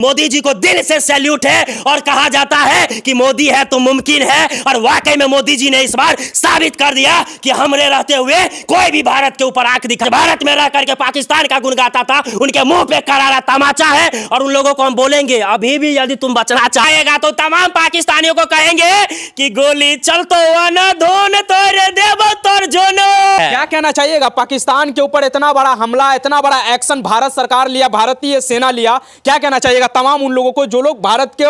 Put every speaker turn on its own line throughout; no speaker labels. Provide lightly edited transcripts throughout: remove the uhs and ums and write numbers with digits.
मोदी जी को दिल से सैल्यूट है और कहा जाता है कि मोदी है तो मुमकिन है। और वाकई में मोदी जी ने इस बार साबित कर दिया कि हमरे रहते हुए कोई भी भारत के ऊपर आंख दिखा, भारत में रह करके पाकिस्तान का गुण गाता था, उनके मुंह पे करारा तमाचा है। और उन लोगों को हम बोलेंगे अभी भी यदि तुम बचना चाहेगा तो तमाम पाकिस्तानियों को कहेंगे कि गोली चल तो धोन तोरे देवो तोर जोनो।
क्या कहना चाहिएगा पाकिस्तान के ऊपर इतना बड़ा हमला, इतना बड़ा एक्शन भारत सरकार लिया, भारतीय सेना लिया, क्या कहना चाहिएगा तमाम उन लोगों को जो लोग भारत के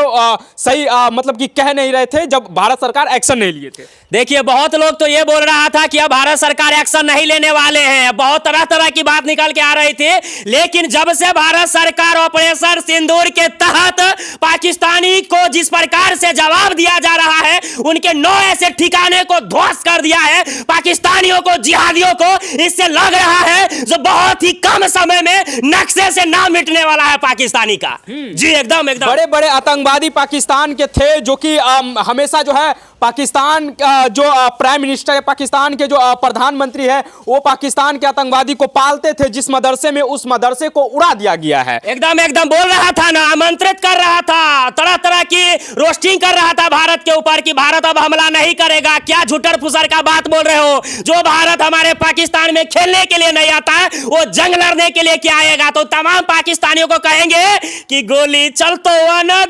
सही मतलब कि कह नहीं रहे थे जब भारत सरकार एक्शन नहीं लिए थे?
देखिए बहुत लोग तो ये बोल रहा था कि अब भारत सरकार एक्शन नहीं लेने वाले हैं, बहुत तरह तरह की बात निकल के आ रही थी। लेकिन जब से भारत सरकार ऑपरेशन सिंदूर के तहत पाकिस्तानी को जिस प्रकार से जवाब दिया जा रहा है, उनके 9 ऐसे ठिकाने को ध्वस्त कर दिया है, पाकिस्तानियों को, जिहादियों को इससे लग रहा है जो बहुत ही कम समय में नक्शे से नाम मिटने वाला है पाकिस्तानी का। जी एकदम एकदम
बड़े बड़े आतंकवादी पाकिस्तान के थे जो कि हमेशा जो है पाकिस्तान जो प्राइम मिनिस्टर है, पाकिस्तान के जो प्रधानमंत्री है, वो पाकिस्तान के आतंकवादी को पालते थे। जिस मदरसे में, उस मदरसे को उड़ा दिया गया है।
एकदम एकदम बोल रहा था ना, आमंत्रित कर रहा था, तरह तरह की रोस्टिंग कर रहा था भारत के ऊपर कि भारत अब हमला नहीं करेगा। क्या झूठर फुसर का बात बोल रहे हो? जो भारत हमारे पाकिस्तान में खेलने के लिए नहीं आता है, वो जंग लड़ने के लिए क्या आएगा? तो तमाम पाकिस्तानियों को कहेंगे कि गोली चल तो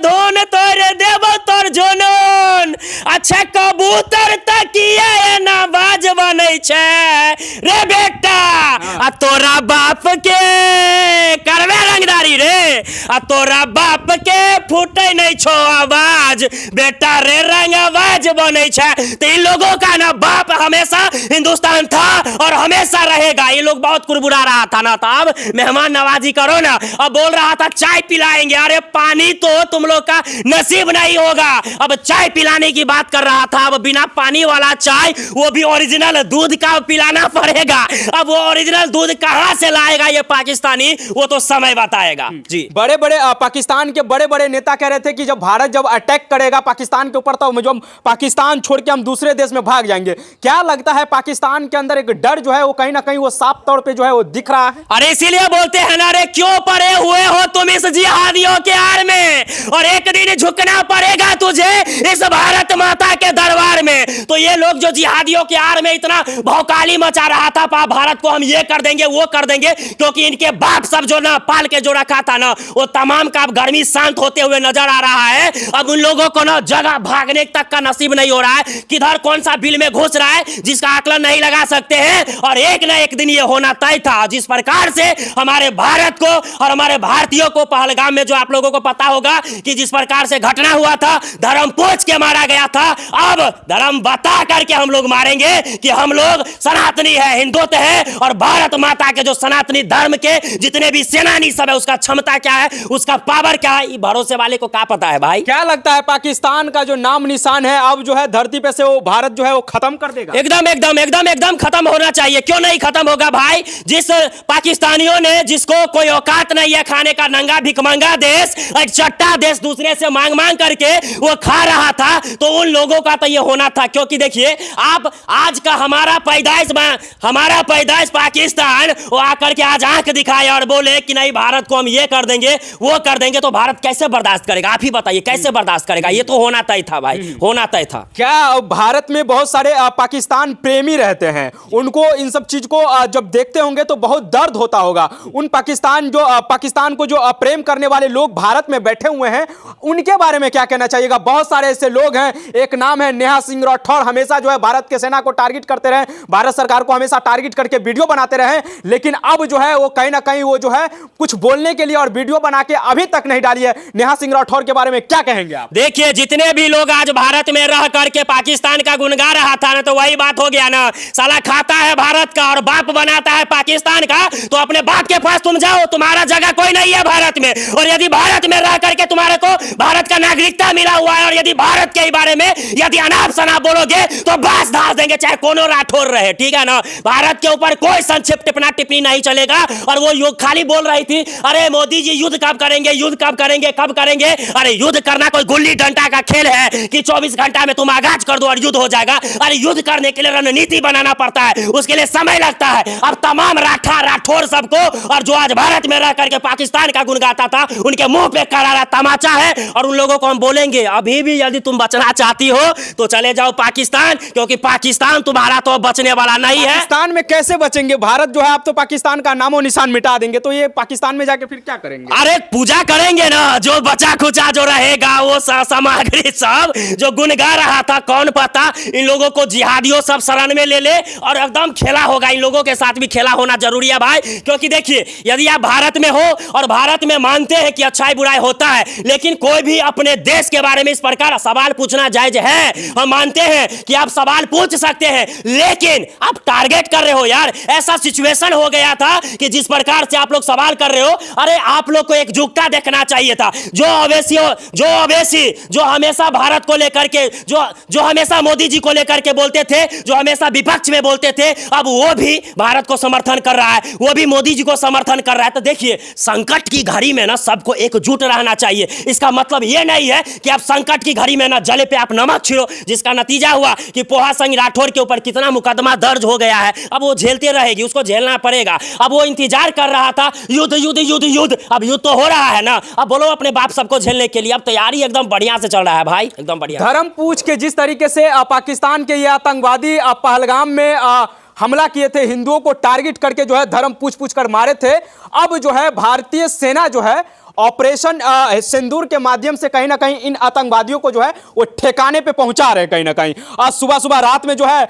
धोन तोरे देवो तोर जोनोन। अच्छा कबूतर तकिया ना बाज बनै छै रे बेटा, आ तोरा बाप के करवे रंगदारी रे, आ तोरा बाप के फूटे नहीं छो आवाज बेटा रे, रंग आवाज बनै छै। तो इन लोगों का ना बाप हमेशा हिंदुस्तान था और हमेशा रहेगा। ये लोग बहुत कुरबुरा रहा था ना, तो अब मेहमान नवाजी करो ना। अब बोल रहा था चाय पिलाएंगे, अरे पानी तो तुम लोग का नसीब नहीं होगा। अब चाय पिलाने की बात कर रहा था, अब बिना पानी वाला चाय, वो भी ओरिजिनल दूध का पिलाना पड़ेगा। अब वो ओरिजिनल दूध कहां से लाएगा ये पाकिस्तानी, वो तो समय बताएगा। जी
बड़े बड़े पाकिस्तान के बड़े बड़े नेता कह रहे थे कि जब भारत जब अटैक करेगा पाकिस्तान के ऊपर तो जो पाकिस्तान छोड़ के हम दूसरे देश में भाग जाएंगे। क्या लगता है पाकिस्तान के अंदर एक डर जो है वो कहीं ना कहीं वो साफ तौर पे जो है वो दिख रहा है?
अरे इसीलिए बोलते हैं ना रे, क्यों पड़े हुए हो तुम इस जिहादियों के आड़ में, और एक दिन झुकना पड़ेगा तुझे इस भारत माता के दरबार में। तो ये लोग जो जिहादियों के आड़ में इतना भौकाली मचा रहा था, भारत को हम ये कर देंगे वो कर देंगे, क्योंकि इनके बाप सब जो ना पाल के जो रखा था ना, वो तमाम का अब गर्मी शांत होते हुए नजर आ रहा है। अब उन लोगों को ना जगह भागने तक का नसीब नहीं हो रहा है, किधर कौन सा बिल में घुस रहा है जिसका आकलन नहीं लगा सकते हैं। और एक ना एक दिन ये होना तय था। जिस प्रकार से हमारे भारत को और हमारे भारतीयों को पहलगाम में, जो आप लोगों को पता होगा कि जिस प्रकार से घटना हुआ था, धर्म पोछ के मारा गया था, अब धर्म बता करके हम लोग मारेंगे कि हम लोग सनातनी है, हिंदुत्व है, और भारत माता के जो सनातनी धर्म के जितने भी सेनानी सब है, उसका क्षमता क्या है, उसका पावर क्या है, भरोसे वाले को क्या पता है भाई?
क्या लगता है पाकिस्तान का जो नाम निशान है अब जो है धरती पे से वो भारत जो है वो खत्म कर देगा?
एकदम एकदम एकदम एकदम खत्म होना चाहिए। क्यों नहीं खत्म होगा भाई? जिस पाकिस्तानियों ने, जिसको कोई औकात नहीं है खाने का, नंगा भिखमंगा देश, एक चट्टा देश दूसरे से मांग मांग करके वो खा रहा था, तो उन लोगों का तो ये होना था। क्योंकि देखिए आप आज का हमारा पैदाइश पाकिस्तान, वो आकर के आज आंख दिखाए और बोले कि नहीं भारत को हम ये कर देंगे वो कर देंगे, तो भारत कैसे बर्दाश्त करेगा? आप ही बताइए कैसे बर्दाश्त करेगा? ये तो होना तय था भाई, होना तय था।
क्या भारत में बहुत सारे पाकिस्तान प्रेमी रहते हैं, उनको इन सब चीज को जब देखते होंगे तो बहुत दर्द होता होगा। उन पाकिस्तान को जो प्रेम करने वाले लोग भारत में बैठे हुए हैं, उनके बारे में क्या कहना चाहिएगा? बहुत सारे ऐसे लोग हैं, एक नाम है नेहा सिंह राठौर, हमेशा जो है भारत के सेना को टारगेट करते रहे, भारत सरकार को हमेशा टारगेट करके वीडियो बनाते रहे, लेकिन अब जो है वो कहीं ना कहीं वो जो है कुछ बोलने के लिए और वीडियो बना के अभी तक नहीं डाली है। नेहा सिंह राठौर के बारे में क्या कहेंगे आप?
देखिए जितने भी लोग आज भारत में रह करके पाकिस्तान का गुण गा रहा था ना, तो वही बात हो गया ना, साला खाता है भारत का और बाप बनाता है पाकिस्तान का। तो अपने बाप के पास तुम जाओ, तुम्हारा जगह कोई नहीं है भारत में। और यदि भारत में रह करके तुम्हारे को भारत का नागरिकता मिला हुआ है, और यदि भारत के बारे में यदि अनाप शनाप बोलोगे तो बस धास देंगे, चाहे कोनो राठौर रहे, ठीक है ना? भारत के ऊपर कोई संक्षिप्त टिप्पणी नहीं चलेगा। और वो खाली बोल रही थी, अरे मोदी जी युद्ध कब करेंगे, युद्ध कब करेंगे, कब करेंगे? अरे युद्ध करना कोई गुल्ली डंडा का खेल है कि 24 घंटा में तुम आगाज कर दो और युद्ध हो जाएगा? अरे युद्ध करने के लिए रणनीति बनाना पड़ता है, उसके लिए समय लगता है। अब तमाम राठौर सबको, और जो आज भारत में रह करके पाकिस्तान का गुण गाता था, उनके मुंह पे करारा तमाचा है। और उन लोगों को हम बोलेंगे अभी भी यदि तुम बचना चाहती हो तो चले जाओ पाकिस्तान, क्योंकि पाकिस्तान तुम्हारा तो बचने वाला नहीं है।
पाकिस्तान में कैसे बचेंगे? भारत जो है आप तो पाकिस्तान का नामो निशान मिटा देंगे, तो ये पाकिस्तान में जाके फिर क्या करेंगे?
अरे पूजा करेंगे ना, जो बचा खुचा जो रहेगा वो सामग्री सब जो गुन गा रहा था कौन पता, इन लोगों को जिहादियों सब शरण में ले ले और एकदम खेला होगा। इन लोगों के साथ भी खेला होना जरूरी है भाई, क्योंकि देखिए यदि आप भारत में हो और भारत में मानते हैं कि अच्छाई बुराई होता है, लेकिन कोई भी अपने देश के बारे में इस प्रकार सवाल पूछना जायज है। हम मानते हैं कि आप सवाल पूछ सकते हैं, लेकिन आप टारगेट कर रहे हो यार। ऐसा सिचुएशन हो गया था कि जिस प्रकार से आप लोग सवाल कर रहे हो, अरे आप लोग को एकजुटता देखना चाहिए था। जो अवैसी जो हमेशा भारत को लेकर के जो हमेशा मोदी जी को लेकर के बोलते थे, जो हमेशा विपक्ष में बोलते थे, अब वो भी भारत को समर्थन कर रहा है, वो भी मोदी जी को समर्थन कर रहा है। तो देखिए संकट की घड़ी में ना सबको एकजुट रहना चाहिए। इसका मतलब ये नहीं है कि आप संकट की घड़ी में ना जले पे आप नमक छिड़ो, जिसका नतीजा हुआ कि पोहा संग राठौर के ऊपर कितना मुकदमा दर्ज हो गया है। अब वो झेलते रहेगी, उसको झेलना पड़ेगा। अब वो इंतजार कर रहा था युद्ध युद्ध युद्ध युद्ध, अब युद्ध तो हो रहा है ना, अब बोलो अपने बाप सबको झेलने के लिए। अब तैयारी एकदम बढ़िया से चल रहा है भाई, एकदम बढ़िया।
धर्म पूछ के जिस तरीके से पाकिस्तान के ये आतंकवादी पहलगाम में हमला किए थे, हिंदुओं को टारगेट करके जो है धर्म पूछ कर मारे थे, अब जो है भारतीय सेना जो है ऑपरेशन सिंदूर के माध्यम से कहीं ना कहीं इन आतंकवादियों को जो है वो ठिकाने पे पहुंचा रहे हैं। कहीं ना कहीं आज सुबह रात में जो है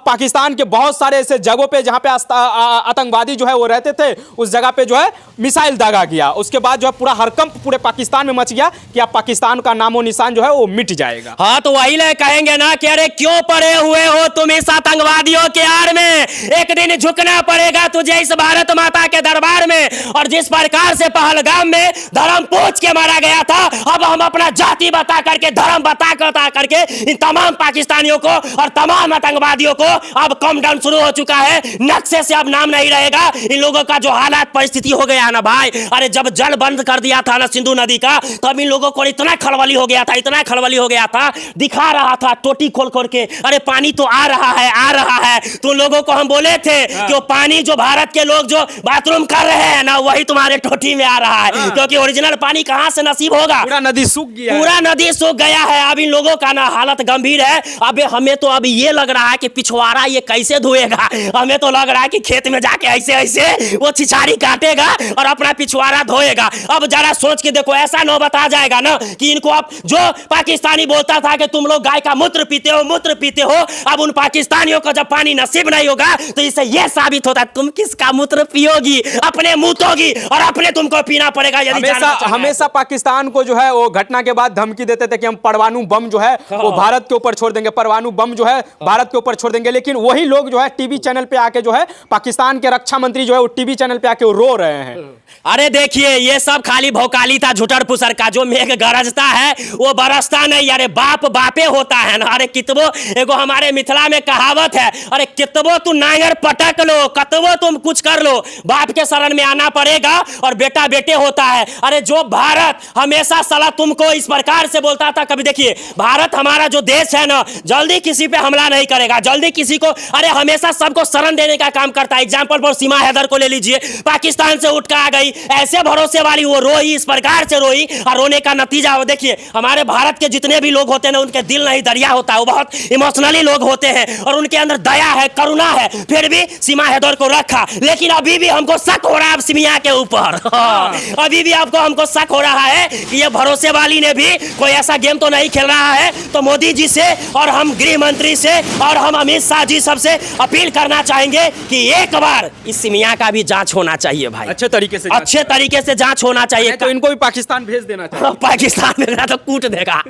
पाकिस्तान के बहुत सारे ऐसे जगहों पे जहां पे आतंकवादी जो है वो रहते थे, उस जगह पे जो है मिसाइल दागा गया। उसके बाद जो है पूरा हड़कंप पूरे पाकिस्तान में मच गया कि अब पाकिस्तान का नामो निशान जो है वो मिट जाएगा।
हाँ तो वही ले कहेंगे ना कि अरे क्यों पड़े हुए हो तुम इस आतंकवादियों के आड़ में, एक दिन झुकना पड़ेगा तुझे इस भारत माता के दरबार में। और जिस प्रकार से पहलगाम में धर्म पूछ के मारा गया था, अब हम अपना जाति बता करके धर्म बता करके इन तमाम पाकिस्तानियों को और तमाम आतंकवादियों को अब कम डाउन शुरू हो चुका है। नक्शे से अब नाम नहीं रहेगा। इन लोगों का जो हालात परिस्थिति हो गया ना भाई, अरे जब जल बंद कर दिया था ना सिंधु नदी का, तब इन लोगों को इतना खलबली हो गया था, इतना खलबली हो गया था, दिखा रहा था टोटी खोल खोल के, अरे पानी तो आ रहा है। तो लोगों को हम बोले थे कि वो पानी जो भारत के लोग जो बाथरूम कर रहे हैं ना, वही तुम्हारे टोटी में आ रहा है, क्योंकि ओरिजिनल पानी कहां से नसीब होगा?
पूरा नदी सूख गया,
पूरा नदी सूख गया है। अब इन लोगों का ना हालत गंभीर है। अब हमें तो अब ये लग रहा है कि पिछवाड़ा ये कैसे धोएगा। हमें तो लग रहा है कि खेत में जाके ऐसे वो छिछारी काटेगा और अपना पिछवाड़ा धोएगा। अब जरा सोच के देखो, ऐसा नौबत आ जाएगा ना कि इनको अब जो पाकिस्तानी बोलता था कि तुम लोग गाय का मूत्र पीते हो, अब उन पाकिस्तानियों को जब पानी नसीब नहीं होगा तो इससे यह साबित होता है तुम किसका मूत्र पियोगी, अपने मुतोगी और अपने तुमको पीना पड़ेगा।
हमेशा पाकिस्तान को जो है वो घटना के बाद धमकी देते थे कि हम परमाणु बम जो है वो भारत के ऊपर छोड़ देंगे, परमाणु बम जो है भारत के ऊपर छोड़ देंगे। लेकिन वही लोग जो है टीवी चैनल पे आके जो है पाकिस्तान के रक्षा मंत्री जो है वो टीवी चैनल पे आके वो रो रहे हैं।
अरे देखिए ये सब खाली भौकाली था झुटर पुसर का। जो मेघ गरजता है वो बरसता नहीं, अरे बाप बापे होता है ना। अरे कितबो एगो हमारे मिथिला में कहावत है, अरे कितबो तू नांगर पटक लो, कतबो तुम कुछ कर लो, बाप के शरण में आना पड़ेगा और बेटा बेटे होता है। अरे जो भारत हमेशा साला तुमको इस प्रकार से बोलता था, कभी देखिए भारत हमारा जो देश है ना, जल्दी किसी पे हमला नहीं करेगा, जल्दी किसी को, अरे हमेशा सबको शरण देने का काम करता है। एग्जाम्पल पर सीमा हैदर को ले लीजिए, पाकिस्तान से उठ कर आ गई, ऐसे भरोसे वाली वो रोई, इस प्रकार से रोई और रोने का नतीजा वो देखिए। हमारे भारत के जितने भी लोग होते हैं ना, उनके दिल नहीं दरिया होता है, वो बहुत इमोशनली लोग होते हैं और उनके अंदर दया है, करुणा है। फिर भी सीमा हैदर को रखा, लेकिन अभी भी हमको शक हो रहा है सिमिया के ऊपर। अभी भी आपको हमको शक हो रहा है कि ये भरोसे वाली ने भी कोई ऐसा गेम तो नहीं खेल रहा है। तो मोदी जी से और हम गृह मंत्री से और हम अमित शाह जी सबसे अपील करना चाहेंगे कि एक बार इस सिमिया का भी जांच होना चाहिए भाई, अच्छे तरीके से जांच होना चाहिए।
तो इनको भी पाकिस्तान भेज देना चाहिए।
पाकिस्तान में तो कूट देगा।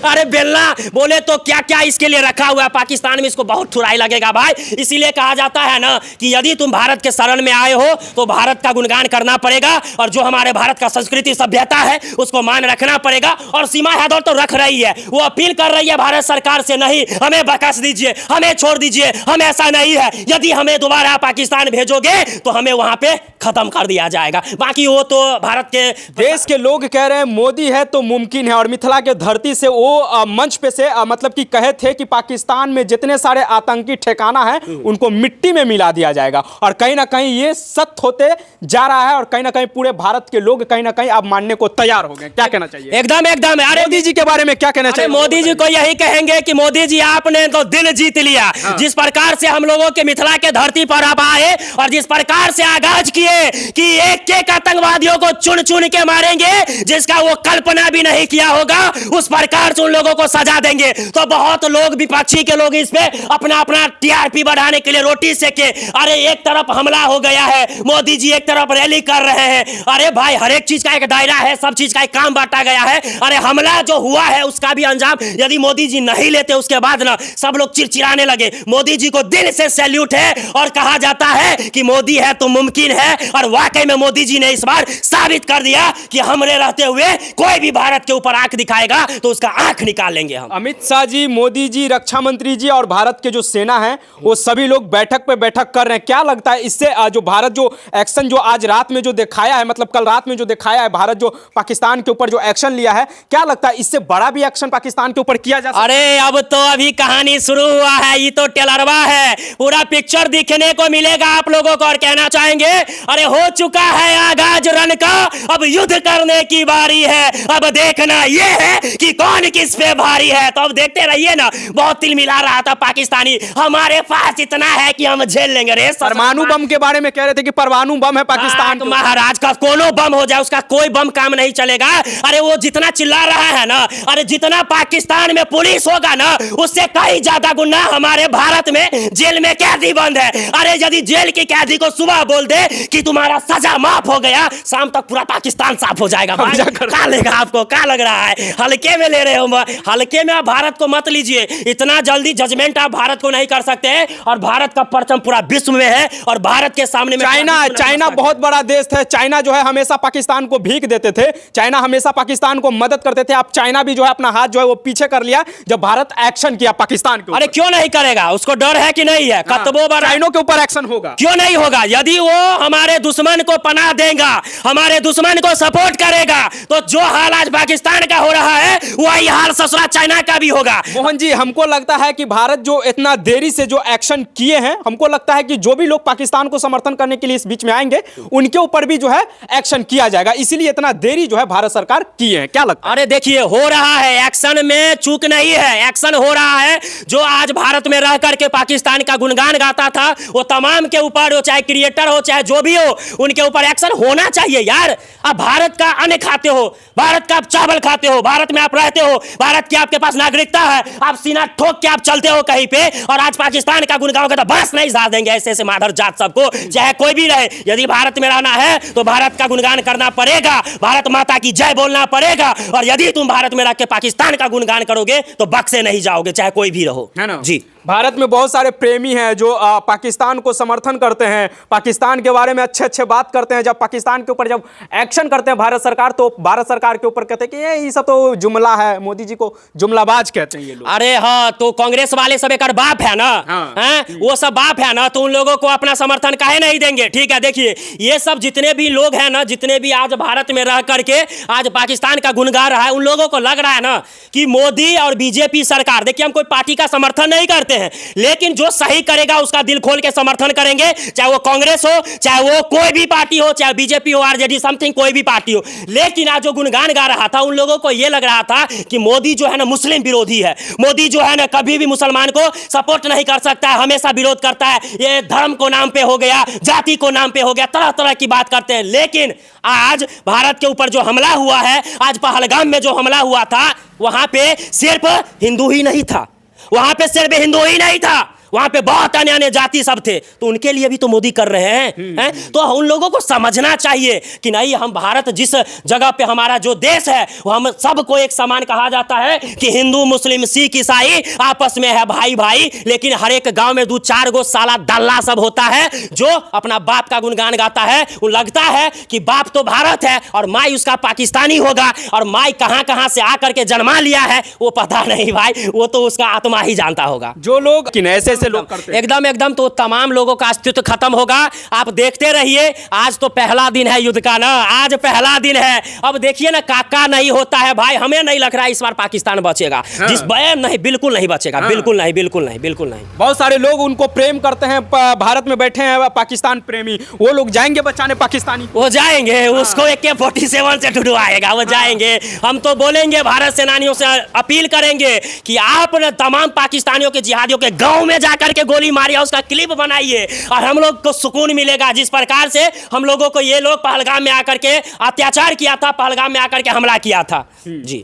अरे
बेलना बोले तो क्या क्या इसके लिए रखा हुआ है, पाकिस्तान में इसको बहुत थुराई लगेगा भाई। इसीलिए कहा जाता है ना कि यदि तुम भारत के शरण में आए हो तो भारत का गुणगान करना पड़ेगा और जो हमारे भारत का संस्कृति सभ्यता है उसको मान रखना पड़ेगा। और सीमा हैदर तो रख रही है, वो अपील कर रही है भारत सरकार से, नहीं हमें बख्श दीजिए, हमें छोड़ दीजिए, हम ऐसा नहीं है, यदि हमें दोबारा पाकिस्तान भेजोगे तो हमें वहां पे खत्म कर दिया जाएगा। बाकी वो तो भारत के
देश के लोग कह रहे हैं मोदी है तो मुमकिन है। और मिथिला के धरती से वो मंच पे से मतलब कि कहे थे कि पाकिस्तान में जितने सारे आतंकी ठिकाना है उनको मिट्टी में मिला दिया जाएगा। और कहीं ना कहीं ये सत्य होते जा रहा है और कहीं ना कहीं पूरे भारत भारत के लोग कहीं ना कहीं अब मानने को तैयार हो गए। क्या कहना चाहिए?
एकदम एकदम। अरे
मोदी जी के बारे में क्या कहना चाहिए?
मोदी जी को यही कहेंगे कि मोदी जी आपने तो दिल जीत लिया। जिस प्रकार से हम लोगों के मिथिला के धरती पर आप आए और जिस प्रकार से आगाज किए कि एक एक आतंकवादियों को चुन चुन के मारेंगे जिसका वो कल्पना भी नहीं किया होगा, उस प्रकार से उन लोगों को सजा देंगे। तो बहुत लोग विपक्षी के लोग इस पे अपना अपना टीआरपी बढ़ाने के लिए रोटी सेके। अरे एक तरफ हमला हो गया है, मोदी जी एक तरफ रैली कर रहे हैं। अरे भाई हर एक चीज का एक दायरा है, सब चीज का एक काम बांटा गया है। अरे हमला जो हुआ है उसका भी अंजाम यदि मोदी जी नहीं लेते उसके बाद ना सब लोग चिड़चिड़ाने लगे। मोदी जी को दिल से सैल्यूट है और कहा जाता है कि मोदी है तो मुमकिन है। और वाकई में मोदी जी ने इस बार साबित कर दिया कि हमरे रहते हुए कोई भी भारत के ऊपर आंख दिखाएगा तो उसका आंख निकाल लेंगे हम।
अमित शाह जी, मोदी जी, रक्षा मंत्री जी और भारत के जो सेना है वो सभी लोग बैठक पे बैठक कर रहे हैं। क्या लगता है इससे जो भारत जो एक्शन जो आज रात में जो दिखाया है, मतलब कल रात में जो दिखाया है भारत जो पाकिस्तान के ऊपर जो एक्शन लिया है, क्या लगता है इससे बड़ा भी एक्शन पाकिस्तान के ऊपर किया जा सकता है?
अरे अब तो अभी कहानी शुरू हुआ है, ये तो टेलरवा है, पूरा पिक्चर दिखने को मिलेगा आप लोगों को। और कहना चाहेंगे अरे हो चुका है आगाज रण का, अब युद्ध करने की बारी है। अब देखना ये है कि कौन किस पे भारी है। तो अब देखते रहिए ना। बहुत तिल मिला रहा था पाकिस्तानी, हमारे पास इतना है कि हम झेल लेंगे। रे
परमाणु बम के बारे में कह रहे थे कि परमाणु बम है पाकिस्तान के।
महाराज का कोनो बम हो जाए उसका कोई बम काम नहीं चलेगा। अरे वो जितना चिल्ला रहा है ना, अरे जितना पाकिस्तान में पुलिस होगा ना उससे कहीं ज्यादा गुना हमारे भारत में जेल में कैदी बंद है। अरे यदि जेल के कैदी को सुबह बोल दे कि तुम्हारा सजा माफ हो गया, शाम तक पूरा पाकिस्तान साफ हो जाएगा। क्या लेगा आपको? क्या लग रहा है? हल्के में ले रहे हो? हल्के में आप भारत को मत लीजिए। इतना जल्दी जजमेंट आप भारत को नहीं कर सकते हैं। और भारत का परचम पूरा विश्व में है और भारत के सामने में
चाइना बहुत बड़ा देश है। चाइना जो है हमेशा पाकिस्तान को भीख देते थे, चाइना हमेशा पाकिस्तान को मदद करते थे। अब चाइना भी जो है अपना हाथ जो है वो पीछे कर लिया जब भारत एक्शन किया पाकिस्तान के ऊपर।
अरे क्यों नहीं करेगा? उसको डर है कि नहीं है? कतबो बड़ा
चाइना के ऊपर एक्शन होगा।
क्यों नहीं होगा? यदि वो हमारे दुश्मन को पनाह देगा, हमारे दुश्मन को सपोर्ट करेगा, तो जो हाल आज पाकिस्तान का हो रहा है वही हाल ससुरा चाइना का भी होगा।
मोहन जी, हमको लगता है कि भारत जो इतना देरी से जो एक्शन किए हैं, हमको लगता है कि जो भी लोग पाकिस्तान को समर्थन करने के लिए इस बीच में आएंगे उनके ऊपर भी जो है एक्शन किया जाएगा। इसीलिए इतना देरी जो है भारत सरकार किए हैं। क्या लगता है?
अरे देखिए हो रहा है, एक्शन में चूक नहीं है, एक्शन हो रहा है। जो आज भारत में रह करके पाकिस्तान का गुणगान गाता था वो तमाम के ऊपर, चाहे क्रिएटर हो चाहे जो भी हो, उनके ऊपर एक्शन होना चाहिए यार। आप भारत का अन्न खाते हो, भारत का आप चावल खाते हो, भारत में आप रहते हो, भारत की आपके पास नागरिकता है, आप सीना ठोक के आप चलते हो कहीं पे, और आज पाकिस्तान का गुणगान का तो बस नहीं साथ देंगे ऐसे ऐसे माधर जात सबको, चाहे कोई भी रहे। यदि भारत में रहना है तो भारत का गुणगान करना पड़ेगा, भारत माता की जय बोलना पड़ेगा। और यदि तुम भारत में रह के पाकिस्तान का गुणगान करोगे तो बक्से नहीं जाओगे, चाहे कोई भी रहो,
है ना
जी।
भारत में बहुत सारे प्रेमी हैं जो पाकिस्तान को समर्थन करते हैं, पाकिस्तान के बारे में अच्छे अच्छे बात करते हैं। जब पाकिस्तान के ऊपर जब एक्शन करते हैं भारत सरकार, तो भारत सरकार के ऊपर कहते हैं कि ये सब तो जुमला है, मोदी जी को जुमलाबाज कहते हैं ये लोग।
अरे हाँ, तो कांग्रेस वाले सब एक बाप है ना, हाँ। वो सब बाप है ना, तो उन लोगों को अपना समर्थन काहे नहीं देंगे? ठीक है, देखिए ये सब जितने भी लोग हैं ना, जितने भी आज भारत में रह करके आज पाकिस्तान का गुण गा रहा है, उन लोगों को लग रहा है ना कि मोदी और बीजेपी सरकार, देखिए हम कोई पार्टी का समर्थन नहीं करते हैं, लेकिन जो सही करेगा उसका दिल खोल के समर्थन करेंगे, चाहे वो कांग्रेस हो, चाहे वो कोई भी पार्टी हो, चाहे बीजेपी हो, आरजेडी, समथिंग कोई भी पार्टी हो। लेकिन आज जो गुणगान गा रहा था, उन लोगों को यह लग रहा था कि मोदी जो है ना मुस्लिम विरोधी है, मोदी जो है ना कभी भी मुसलमान को सपोर्ट नहीं कर सकता है, हमेशा विरोध करता है, ये धर्म को नाम पे हो गया, जाति को नाम पे हो गया, तरह तरह की बात करते हैं। लेकिन आज भारत के ऊपर जो हमला हुआ है, आज पहलगाम में जो हमला हुआ था, वहां पे सिर्फ हिंदू ही नहीं था, वहां पे सिर्फ हिंदू ही नहीं था, वहां पे बहुत अन्य अन्य जाति सब थे, तो उनके लिए भी तो मोदी कर रहे हैं, तो उन लोगों को समझना चाहिए कि नहीं, हम भारत जिस जगह पे हमारा जो देश है वो हम सबको एक समान कहा जाता है कि हिंदू मुस्लिम सिख ईसाई आपस में है भाई भाई, लेकिन हर एक गांव में 2-4 गो साला दल्ला सब होता है जो अपना बाप का गुणगान गाता है। वो लगता है कि बाप तो भारत है और माई उसका पाकिस्तानी होगा, और माई कहां कहां से आकर के जन्मा लिया है वो पता नहीं भाई, वो तो उसका आत्मा ही जानता होगा।
जो लोग ऐसे ऐसे लोग करते हैं।
एकदम एकदम, तो तमाम लोगों का अस्तित्व खत्म होगा। आप देखते रहिए, आज तो पहला दिन है युद्ध का ना, आज पहला दिन है। अब देखिए ना, काका नहीं होता है भाई, हमें नहीं लग रहा है इस बार पाकिस्तान बचेगा। जिस नहीं, बिल्कुल नहीं बचेगा, बिल्कुल नहीं, बिल्कुल नहीं, बिल्कुल नहीं।
बहुत सारे लोग उनको प्रेम करते हैं, भारत में बैठे हैं पाकिस्तान प्रेमी, वो लोग जाएंगे बचाने पाकिस्तानी?
वो जाएंगे, उसको AK-47 से ढूंढवाएगा, वो जाएंगे। हम तो बोलेंगे, भारत सेनानियों से अपील करेंगे कि आप न तमाम पाकिस्तानियों के जिहादियों के गांव में जाकर के गोली मारिए, उसका क्लिप बनाइए, और हम लोग को सुकून मिलेगा। जिस प्रकार से हम लोगों को ये लोग पहलगाम में आकर के अत्याचार किया था, पहलगाम में आकर के हमला किया था। जी।